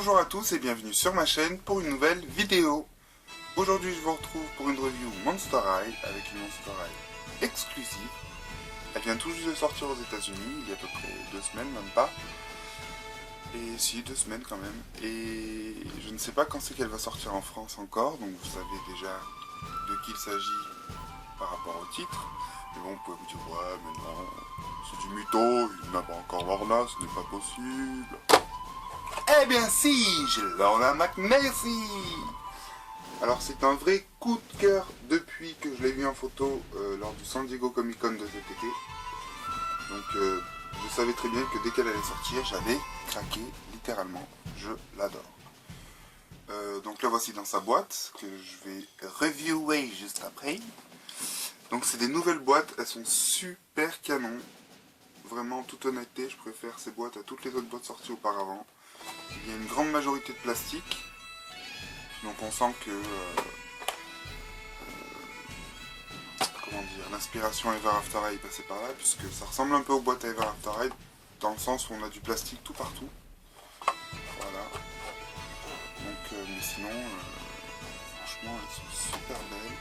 Bonjour à tous et bienvenue sur ma chaîne pour une nouvelle vidéo. Aujourd'hui je vous retrouve pour une review Monster High avec une Monster High exclusive. Elle vient tout juste de sortir aux États-Unis il y a à peu près 2 semaines, même pas. Et si, 2 semaines quand même. Et je ne sais pas quand c'est qu'elle va sortir en France encore, donc vous savez déjà de qui il s'agit par rapport au titre. Mais bon, vous pouvez vous dire, ouais, mais non, c'est du mytho, il n'a pas encore Lorna, ce n'est pas possible. Eh bien si, j'ai Lorna McNasty. Alors c'est un vrai coup de cœur depuis que je l'ai vu en photo lors du San Diego Comic Con de cet été. Donc je savais très bien que dès qu'elle allait sortir, j'allais craquer littéralement. Je l'adore. Donc la voici dans sa boîte que je vais reviewer juste après. Donc c'est des nouvelles boîtes, elles sont super canon. Vraiment, en toute honnêteté, je préfère ces boîtes à toutes les autres boîtes sorties auparavant. Il y a une grande majorité de plastique. Donc on sent que comment dire, l'inspiration Ever After High est passée par là, puisque ça ressemble un peu aux boîtes à Ever After High, dans le sens où on a du plastique tout partout. Voilà. Donc mais sinon, franchement, elles sont super belles.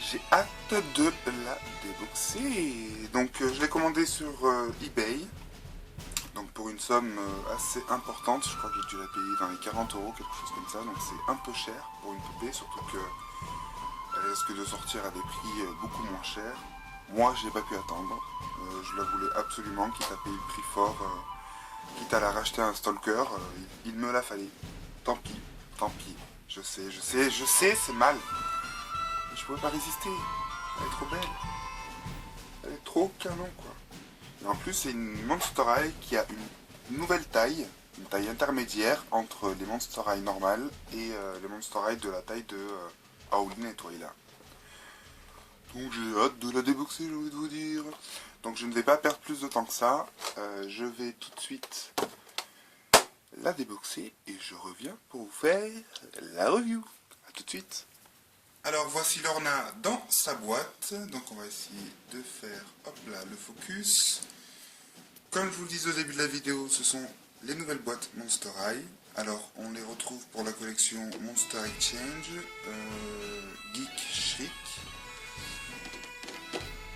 J'ai hâte de la déboxer. Donc je l'ai commandé sur eBay. Donc pour une somme assez importante, je crois que j'ai dû la payer dans les 40 €, quelque chose comme ça. Donc c'est un peu cher pour une poupée, surtout qu'elle risque de sortir à des prix beaucoup moins chers. Moi j'ai pas pu attendre. Je la voulais absolument, quitte à payer le prix fort, quitte à la racheter à un stalker, il me la fallait. Tant pis, tant pis. Je sais, c'est mal. Je pouvais pas résister. Elle est trop belle. Elle est trop canon quoi. Et en plus c'est une Monster High qui a une nouvelle taille, une taille intermédiaire entre les Monster High normales et les Monster High de la taille de Howlin' et Twyla. Donc j'ai hâte de la déboxer, j'ai envie de vous dire. Donc je ne vais pas perdre plus de temps que ça. Je vais tout de suite la déboxer et je reviens pour vous faire la review. A tout de suite. Alors voici Lorna dans sa boîte, donc on va essayer de faire, hop là, le focus. Comme je vous le disais au début de la vidéo, ce sont les nouvelles boîtes Monster High. Alors on les retrouve pour la collection Monster Exchange, Geek Shriek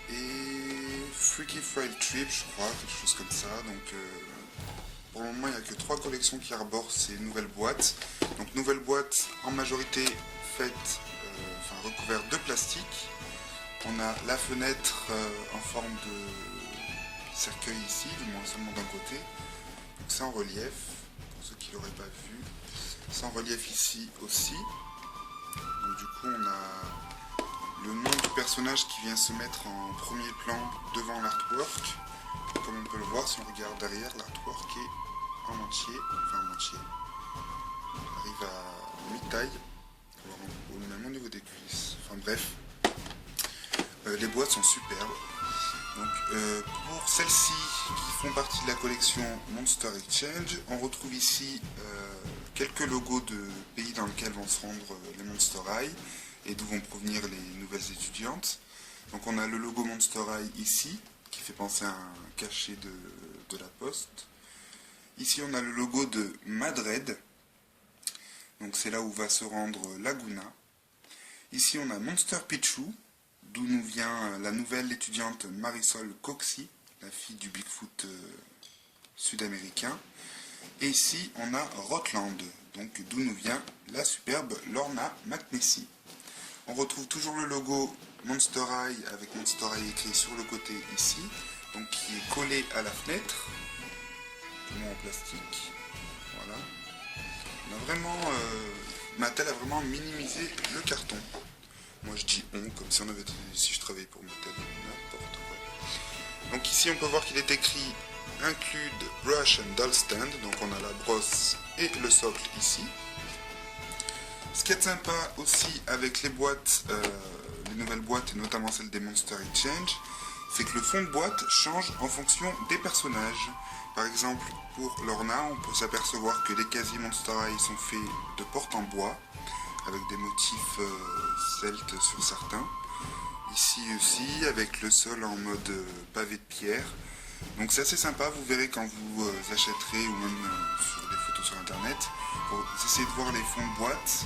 et Freaky Fried Trip, je crois, quelque chose comme ça. Donc pour le moment il n'y a que 3 collections qui arborent ces nouvelles boîtes. Donc nouvelles boîtes en majorité faites recouvert de plastique. On a la fenêtre en forme de cercueil ici, du moins seulement d'un côté. Donc c'est en relief, pour ceux qui ne l'auraient pas vu. C'est en relief ici aussi. Donc du coup on a le nom du personnage qui vient se mettre en premier plan devant l'artwork. Comme on peut le voir, si on regarde derrière, l'artwork est en entier, on arrive à mi-taille. Même au niveau des cuisses, enfin bref, les boîtes sont superbes. Donc pour celles-ci qui font partie de la collection Monster Exchange, on retrouve ici quelques logos de pays dans lesquels vont se rendre les Monster High et d'où vont provenir les nouvelles étudiantes. Donc on a le logo Monster High ici, qui fait penser à un cachet de la poste. Ici on a le logo de Madred, donc c'est là où va se rendre Laguna. Ici on a Monster Pichu, d'où nous vient la nouvelle étudiante Marisol Coxey, la fille du Bigfoot sud-américain. Et ici on a Rotland, donc d'où nous vient la superbe Lorna McNasty. On retrouve toujours le logo Monster High avec Monster High écrit sur le côté ici, donc qui est collé à la fenêtre, en plastique. Voilà. On a vraiment, Mattel a vraiment minimisé le carton. Moi je dis on, comme si si je travaillais pour Mattel, n'importe quoi. Donc ici on peut voir qu'il est écrit Include Brush and Doll Stand, donc on a la brosse et le socle ici. Ce qui est sympa aussi avec les boîtes, les nouvelles boîtes et notamment celle des Monster Exchange, c'est que le fond de boîte change en fonction des personnages. Par exemple, pour Lorna, on peut s'apercevoir que les casiers Monster High sont faits de porte en bois, avec des motifs celtes sur certains. Ici aussi, avec le sol en mode pavé de pierre. Donc c'est assez sympa, vous verrez quand vous achèterez, ou même sur des photos photos sur internet, pour essayer de voir les fonds de boîte,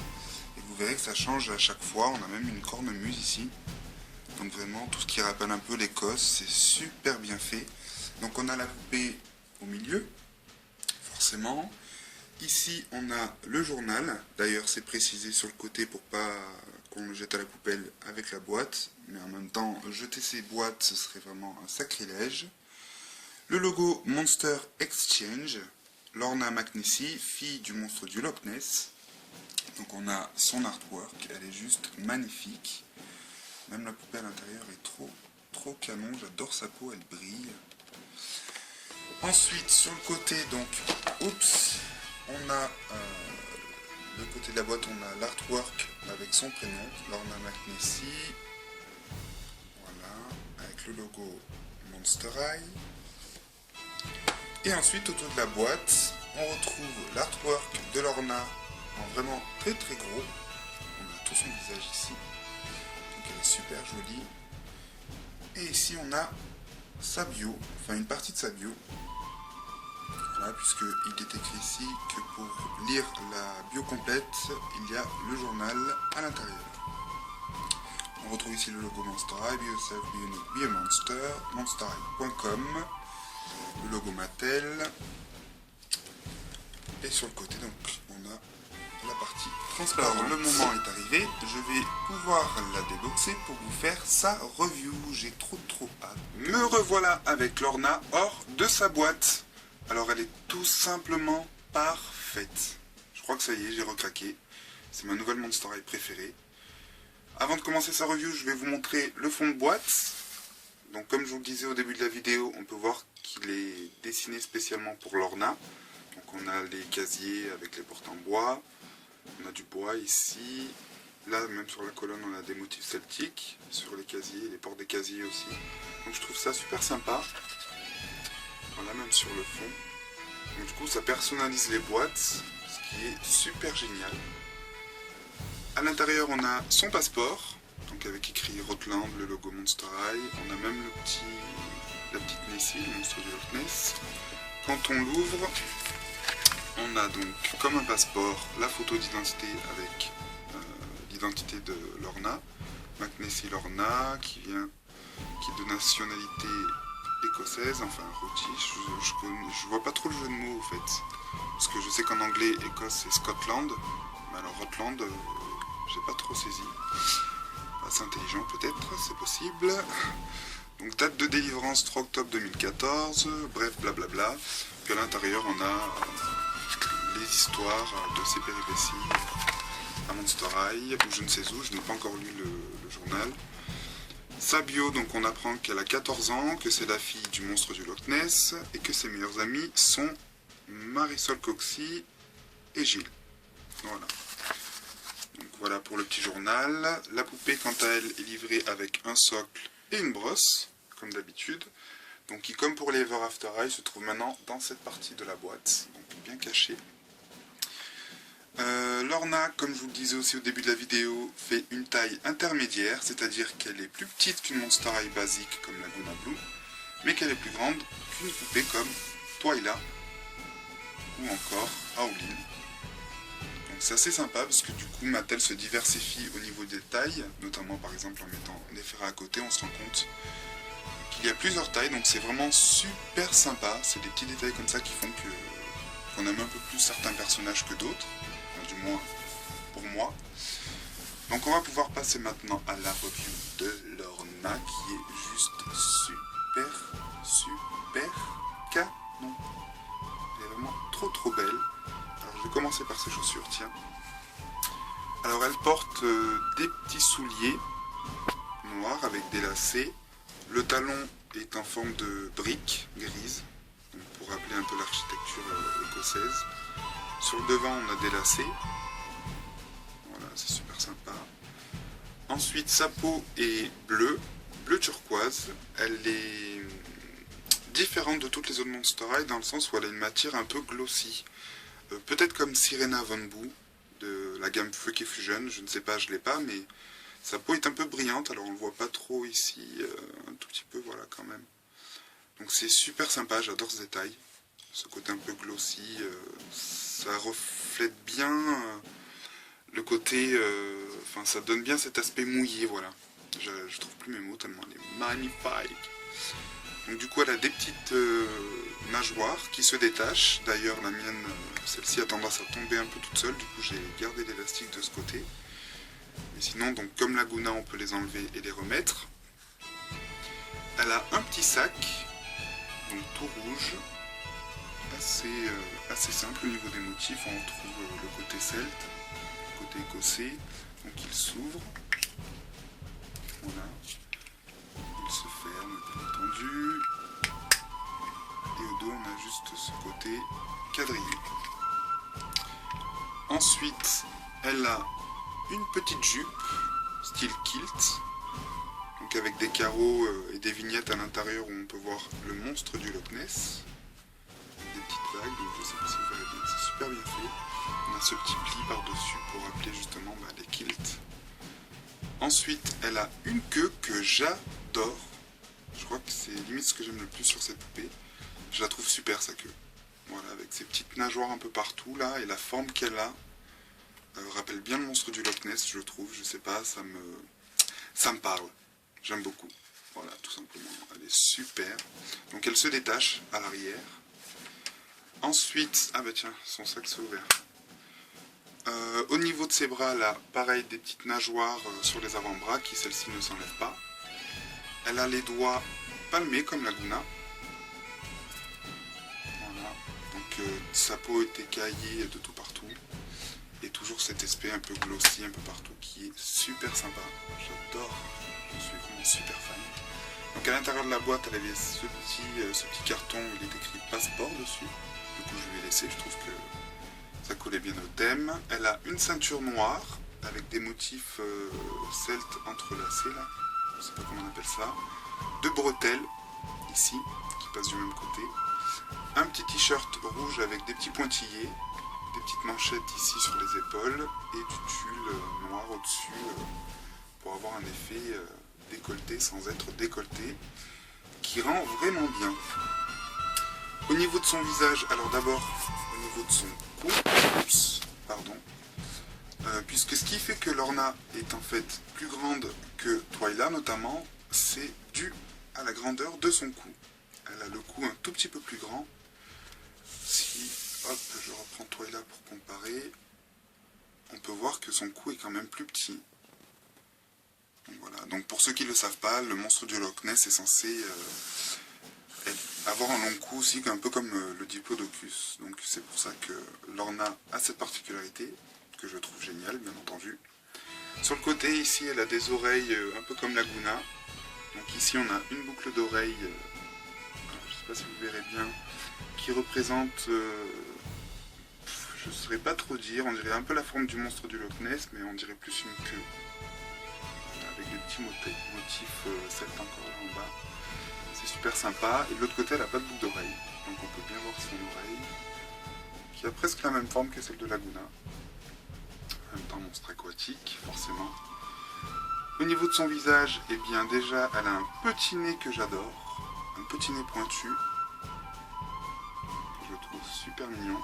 et vous verrez que ça change à chaque fois. On a même une cornemuse ici, donc vraiment tout ce qui rappelle un peu l'Écosse, c'est super bien fait. Donc on a la poupée au milieu, forcément. Ici on a le journal, d'ailleurs c'est précisé sur le côté pour pas qu'on le jette à la poubelle avec la boîte, mais en même temps jeter ces boîtes ce serait vraiment un sacrilège. Le logo Monster Exchange, Lorna McNessie, fille du monstre du Loch Ness. Donc on a son artwork, elle est juste magnifique. Même la poupée à l'intérieur est trop canon, j'adore sa peau, elle brille. Ensuite sur le côté, donc, on a le côté de la boîte, on a l'artwork avec son prénom, Lorna McNessie. Voilà, avec le logo Monster High. Et ensuite, autour de la boîte, on retrouve l'artwork de Lorna en vraiment très gros. On a tout son visage ici. Donc elle est super jolie. Et ici, on a sa bio, enfin une partie de sa bio. Voilà, puisqu'il est écrit ici que pour lire la bio complète, il y a le journal à l'intérieur. On retrouve ici le logo Monster High, Be Yourself, Be Unique, Be a Monster, monsterhigh.com, le logo Mattel. Et sur le côté, donc, on a la partie transparente. Alors, le moment est arrivé, je vais pouvoir la déboxer pour vous faire sa review. J'ai trop hâte. Me revoilà avec Lorna hors de sa boîte. Alors, elle est tout simplement parfaite. Je crois que ça y est, j'ai recraqué. C'est ma nouvelle Monster High préférée. Avant de commencer sa review, je vais vous montrer le fond de boîte. Donc, comme je vous le disais au début de la vidéo, on peut voir qu'il est dessiné spécialement pour Lorna. Donc on a les casiers avec les portes en bois, on a du bois ici, là même sur la colonne on a des motifs celtiques, sur les casiers, les portes des casiers aussi. Donc je trouve ça super sympa, voilà même sur le fond. Donc du coup ça personnalise les boîtes, ce qui est super génial. À l'intérieur on a son passeport, donc avec écrit Rotland, le logo Monster High, on a même la petite Nessie, le monstre du Loch Ness. Quand on l'ouvre, on a donc comme un passeport la photo d'identité avec l'identité de Lorna, McNessie Lorna, qui est de nationalité écossaise, enfin Scottish. Je vois pas trop le jeu de mots en fait, parce que je sais qu'en anglais Écosse c'est Scotland, mais alors Rotland, j'ai pas trop saisi. Assez intelligent peut-être, c'est possible. Donc date de délivrance 3 octobre 2014, bref blablabla. Puis à l'intérieur on a les histoires de ces péripéties à Monster High, ou je ne sais où, je n'ai pas encore lu le journal. Sa bio, donc on apprend qu'elle a 14 ans, que c'est la fille du monstre du Loch Ness, et que ses meilleurs amis sont Marisol Coxy et Gilles. Voilà. Donc voilà pour le petit journal. La poupée, quant à elle, est livrée avec un socle et une brosse, comme d'habitude. Donc qui, comme pour les Ever After High, se trouve maintenant dans cette partie de la boîte, donc bien cachée. Lorna, comme je vous le disais aussi au début de la vidéo, fait une taille intermédiaire, c'est-à-dire qu'elle est plus petite qu'une Monster High basique comme la Laguna Blue, mais qu'elle est plus grande qu'une poupée comme Twyla ou encore Howlin. Donc c'est assez sympa parce que du coup Mattel se diversifie au niveau des tailles, notamment par exemple en mettant des ferrets à côté, on se rend compte qu'il y a plusieurs tailles, donc c'est vraiment super sympa. C'est des petits détails comme ça qui font qu'on aime un peu plus certains personnages que d'autres, du moins pour moi. Donc on va pouvoir passer maintenant à la review de Lorna, qui est juste super canon. Elle est vraiment trop belle. Alors je vais commencer par ses chaussures, tiens. Alors elle porte des petits souliers noirs avec des lacets. Le talon est en forme de brique grise, donc pour rappeler un peu l'architecture écossaise. Sur le devant, on a des lacets. Voilà, c'est super sympa. Ensuite, sa peau est bleu turquoise. Elle est différente de toutes les autres Monster High dans le sens où elle a une matière un peu glossy. Peut-être comme Sirena Von Boo de la gamme Freaky Fusion, je ne sais pas, je l'ai pas, mais sa peau est un peu brillante, alors on le voit pas trop ici, un tout petit peu, voilà quand même. Donc c'est super sympa, j'adore ce détail. ce côté un peu glossy, ça reflète bien le côté, enfin ça donne bien cet aspect mouillé, voilà. Je trouve plus mes mots tellement elle est magnifique. Donc du coup elle a des petites nageoires qui se détachent. D'ailleurs la mienne, celle-ci a tendance à tomber un peu toute seule, du coup j'ai gardé l'élastique de ce côté. Mais sinon, donc comme Laguna, on peut les enlever et les remettre. Elle a un petit sac, donc tout rouge, assez simple au niveau des motifs. On retrouve le côté celte, le côté écossais, donc il s'ouvre. Voilà. Il se ferme, bien entendu. Et au dos, on a juste ce côté quadrillé. Ensuite, elle a une petite jupe, style kilt, donc avec des carreaux et des vignettes à l'intérieur où on peut voir le monstre du Loch Ness. Des petites vagues, donc je sais pas si vous verrez bien, c'est super bien fait. On a ce petit pli par-dessus pour rappeler justement les kilts. Ensuite, elle a une queue que j'adore. Je crois que c'est limite ce que j'aime le plus sur cette poupée. Je la trouve super sa queue. Voilà, avec ses petites nageoires un peu partout là, et la forme qu'elle a. Rappelle bien le monstre du Loch Ness, je trouve, je sais pas, ça me parle. J'aime beaucoup. Voilà, tout simplement. Elle est super. Donc elle se détache à l'arrière. Ensuite, ah bah tiens, son sac s'est ouvert. Au niveau de ses bras, là, pareil, des petites nageoires sur les avant-bras qui, celle-ci, ne s'enlèvent pas. Elle a les doigts palmés comme Laguna. Voilà. Donc sa peau est écaillée de tout partout. Et toujours cet aspect un peu glossy un peu partout qui est super sympa. J'adore, je suis vraiment super fan. Donc à l'intérieur de la boîte, elle avait ce petit carton où il est écrit passeport dessus. Du coup je lui ai laissé, je trouve que ça collait bien au thème. Elle a une ceinture noire avec des motifs celtes entrelacés là. Je sais pas comment on appelle ça. Deux bretelles ici qui passent du même côté. Un petit t-shirt rouge avec des petits pointillés. Des petites manchettes ici sur les épaules et du tulle noir au-dessus pour avoir un effet décolleté sans être décolleté qui rend vraiment bien. Au niveau de son visage, alors d'abord au niveau de son cou, pardon, puisque ce qui fait que Lorna est en fait plus grande que Twyla notamment, c'est dû à la grandeur de son cou. Elle a le cou un tout petit peu plus grand. Si hop, je reprends Twyla pour comparer. On peut voir que son cou est quand même plus petit. Donc voilà. Donc pour ceux qui ne le savent pas, le monstre du Loch Ness est censé avoir un long cou aussi, un peu comme le Diplodocus. Donc c'est pour ça que Lorna a cette particularité, que je trouve géniale, bien entendu. Sur le côté, ici, elle a des oreilles un peu comme Laguna. Donc ici, on a une boucle d'oreille, je ne sais pas si vous verrez bien, qui représente, je ne saurais pas trop dire, on dirait un peu la forme du monstre du Loch Ness, mais on dirait plus une queue. Avec des petits motifs celtes encore là en bas. C'est super sympa. Et de l'autre côté, elle n'a pas de boucle d'oreille. Donc on peut bien voir son oreille, qui a presque la même forme que celle de Laguna. En même temps, monstre aquatique, forcément. Au niveau de son visage, eh bien déjà, elle a un petit nez que j'adore. Un petit nez pointu. Que je trouve super mignon.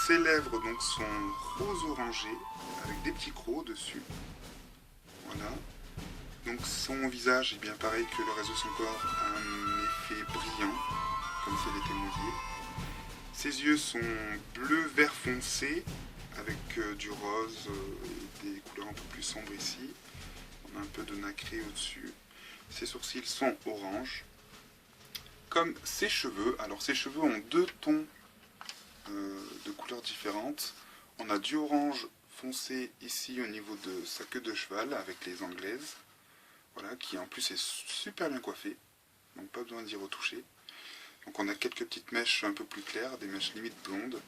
Ses lèvres donc sont rose orangé avec des petits crocs dessus. Voilà. Donc son visage est bien pareil que le reste de son corps, a un effet brillant, comme si elle était mouillée. Ses yeux sont bleu vert foncé avec du rose et des couleurs un peu plus sombres ici. On a un peu de nacré au-dessus. Ses sourcils sont orange. Comme ses cheveux, alors ses cheveux ont deux tons de couleurs différentes. On a du orange foncé ici au niveau de sa queue de cheval avec les anglaises, voilà, qui en plus est super bien coiffée, donc pas besoin d'y retoucher. Donc on a quelques petites mèches un peu plus claires, des mèches limite blondes.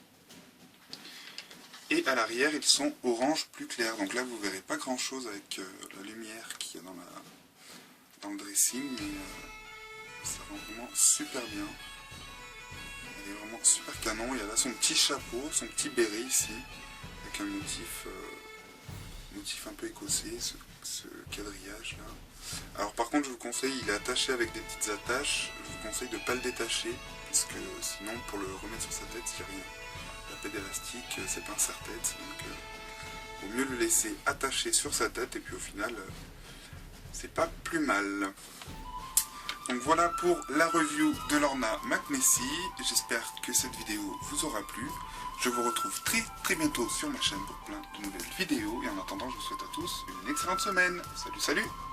Et à l'arrière ils sont orange plus clair, donc là vous verrez pas grand chose avec la lumière qu'il y a dans le dressing, mais ça rend vraiment super bien. Elle est vraiment super canon. Il y a là son petit chapeau, son petit béret ici, avec un motif un peu écossais, ce quadrillage là. Alors par contre je vous conseille, il est attaché avec des petites attaches, je vous conseille de ne pas le détacher, parce que sinon pour le remettre sur sa tête, il n'y a rien. La paix d'élastique, c'est pas un serre-tête, donc vaut mieux le laisser attaché sur sa tête, et puis au final, c'est pas plus mal. Donc voilà pour la review de l'Orna McNessy, j'espère que cette vidéo vous aura plu. Je vous retrouve très bientôt sur ma chaîne pour plein de nouvelles vidéos, et en attendant je vous souhaite à tous une excellente semaine. Salut salut!